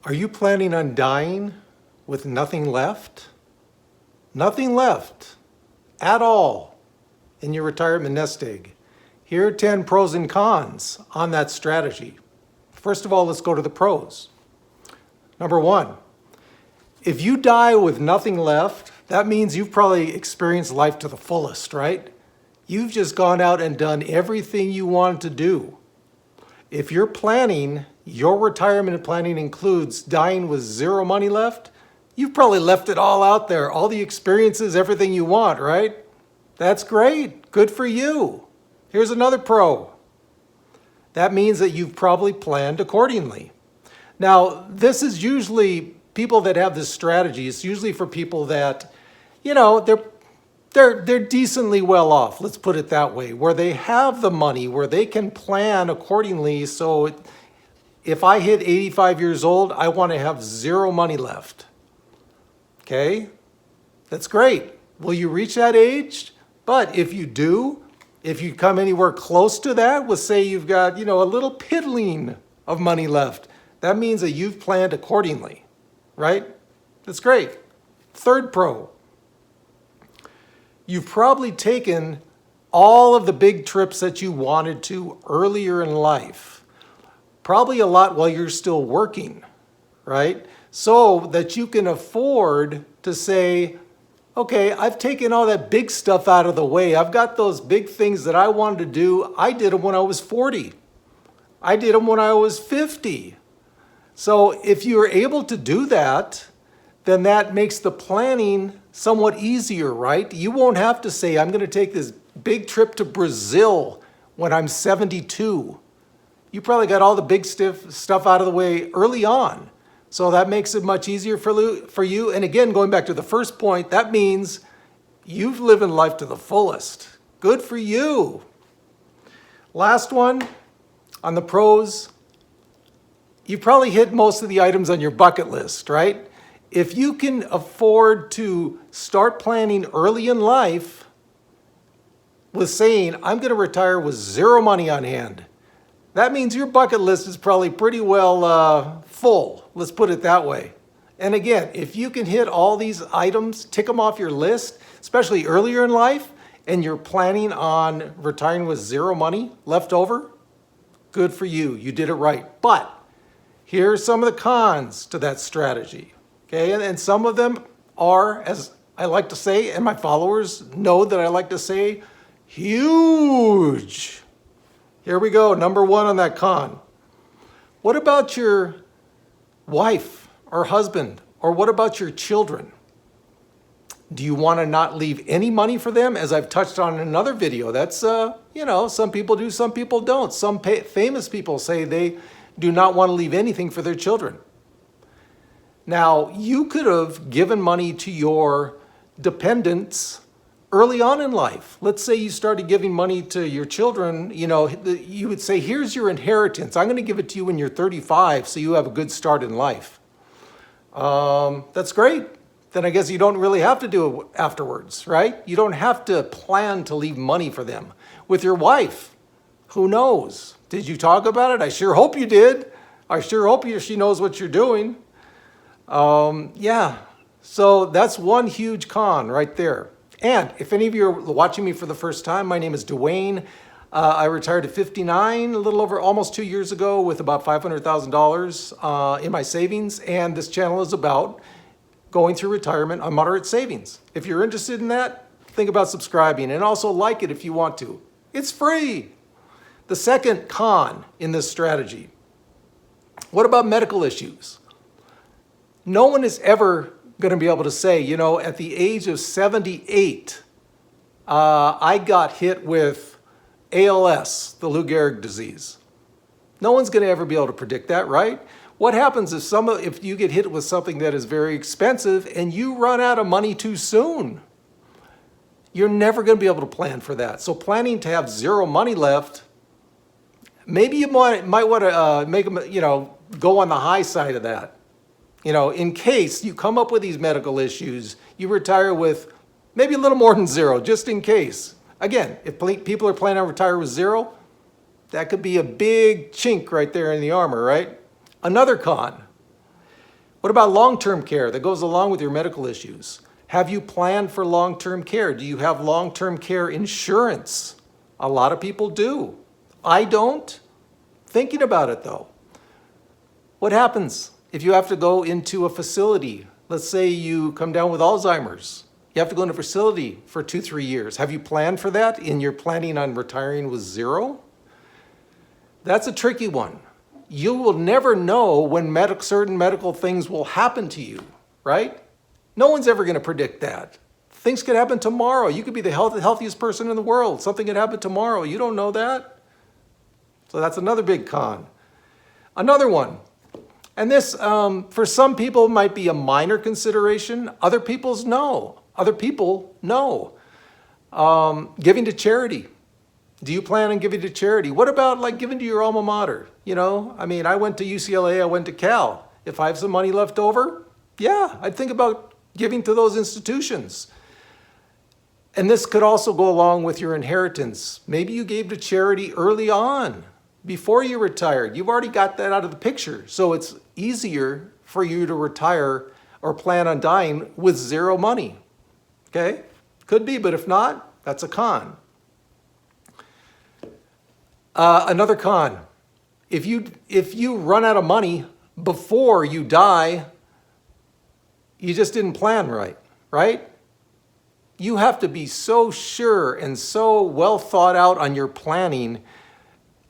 Are you planning on dying with nothing left? Nothing left at all in your retirement nest egg. Here are 10 pros and cons on that strategy. First of all, let's go to the pros. Number one, if you die with nothing left, that means you've probably experienced life to the fullest, right? You've just gone out and done everything you wanted to do. If you're planning, your retirement planning includes dying with zero money left, you've probably left it all out there, all the experiences, everything you want, right? That's great. Good for you. Here's another pro. That means that you've probably planned accordingly. Now, this is usually people that have this strategy. It's usually for people that, they're decently well off, let's put it that way, where they have the money, where they can plan accordingly. So if I hit 85 years old, I want to have zero money left. Okay? That's great. Will you reach that age? But if you do, if you come anywhere close to that, let's say you've got, a little piddling of money left, that means that you've planned accordingly, right? That's great. Third pro. You've probably taken all of the big trips that you wanted to earlier in life. Probably a lot while you're still working, right? So that you can afford to say, okay, I've taken all that big stuff out of the way. I've got those big things that I wanted to do. I did them when I was 40. I did them when I was 50. So if you're able to do that, then that makes the planning somewhat easier, right? You won't have to say, I'm going to take this big trip to Brazil when I'm 72. You probably got all the big stuff out of the way early on. So that makes it much easier for you. And again, going back to the first point, that means you've lived life to the fullest. Good for you. Last one on the pros. You probably hit most of the items on your bucket list, right? If you can afford to start planning early in life with saying, I'm going to retire with zero money on hand, that means your bucket list is probably pretty well full. Let's put it that way. And again, if you can hit all these items, tick them off your list, especially earlier in life, and you're planning on retiring with zero money left over, good for you. You did it right. But here are some of the cons to that strategy. Okay, and some of them are, as I like to say, and my followers know that I like to say, huge. Here we go, number one on that con. What about your wife or husband? Or what about your children? Do you want to not leave any money for them? As I've touched on in another video, that's, some people do, some people don't. Some famous people say they do not want to leave anything for their children. Now, you could have given money to your dependents early on in life. Let's say you started giving money to your children, you would say, here's your inheritance. I'm going to give it to you when you're 35 so you have a good start in life. That's great. Then I guess you don't really have to do it afterwards, right? You don't have to plan to leave money for them. With your wife, who knows? Did you talk about it? I sure hope you did. I sure hope she knows what you're doing. So that's one huge con right there. And if any of you are watching me for the first time, my name is Dwayne. I retired at 59, a little over almost 2 years ago with about $500,000 in my savings. And this channel is about going through retirement on moderate savings. If you're interested in that, think about subscribing and also like it if you want to. It's free. The second con in this strategy. What about medical issues? No one is ever going to be able to say, at the age of 78, I got hit with ALS, the Lou Gehrig disease. No one's going to ever be able to predict that, right? What happens if you get hit with something that is very expensive and you run out of money too soon? You're never going to be able to plan for that. So planning to have zero money left, maybe you might want to make them, go on the high side of that. In case you come up with these medical issues, you retire with maybe a little more than zero, just in case. Again, if people are planning on retiring with zero, that could be a big chink right there in the armor, right? Another con. What about long-term care that goes along with your medical issues? Have you planned for long-term care? Do you have long-term care insurance? A lot of people do. I don't. Thinking about it though. What happens if you have to go into a facility? Let's say you come down with Alzheimer's. You have to go into a facility for 2-3 years. Have you planned for that and you're planning on retiring with zero? That's a tricky one. You will never know when certain medical things will happen to you, right? No one's ever going to predict that. Things could happen tomorrow. You could be the healthiest person in the world. Something could happen tomorrow. You don't know that. So that's another big con. Another one, and this for some people might be a minor consideration. Other people know. Giving to charity. Do you plan on giving to charity? What about like giving to your alma mater? I went to UCLA, I went to Cal. If I have some money left over, yeah, I'd think about giving to those institutions. And this could also go along with your inheritance. Maybe you gave to charity early on, before you retired. You've already got that out of the picture. So it's easier for you to retire or plan on dying with zero money. Okay? Could be, but if not, that's a con. Another con, if you run out of money before you die, you just didn't plan right? You have to be so sure and so well thought out on your planning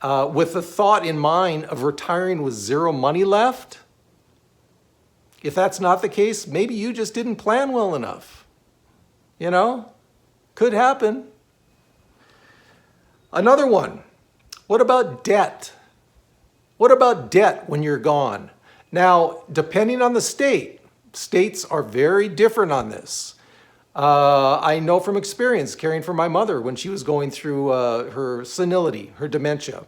with the thought in mind of retiring with zero money left. If that's not the case, maybe you just didn't plan well enough. Could happen. Another one. What about debt? What about debt when you're gone? Now, depending on the state, states are very different on this. I know from experience caring for my mother when she was going through her senility, her dementia.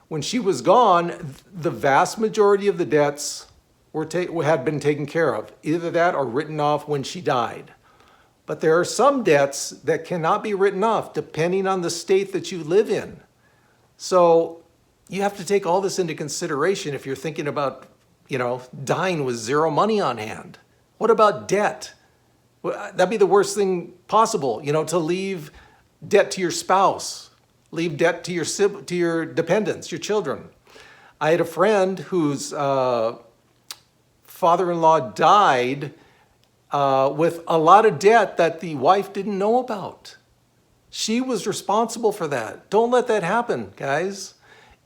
When she was gone, the vast majority of the debts had been taken care of. Either that or written off when she died. But there are some debts that cannot be written off depending on the state that you live in. So you have to take all this into consideration if you're thinking about, dying with zero money on hand. What about debt? That'd be the worst thing possible, to leave debt to your spouse, leave debt to your dependents, your children. I had a friend whose father-in-law died with a lot of debt that the wife didn't know about. She was responsible for that. Don't let that happen, guys.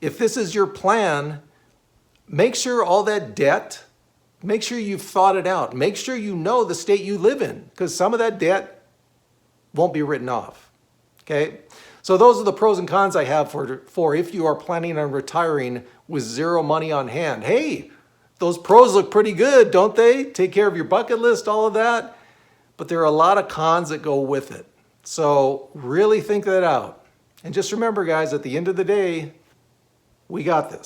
If this is your plan, make sure all that debt, make sure you've thought it out. Make sure you know the state you live in, because some of that debt won't be written off. Okay? So those are the pros and cons I have for if you are planning on retiring with zero money on hand. Hey, those pros look pretty good, don't they? Take care of your bucket list, all of that. But there are a lot of cons that go with it. So really think that out. And just remember, guys, at the end of the day, we got this.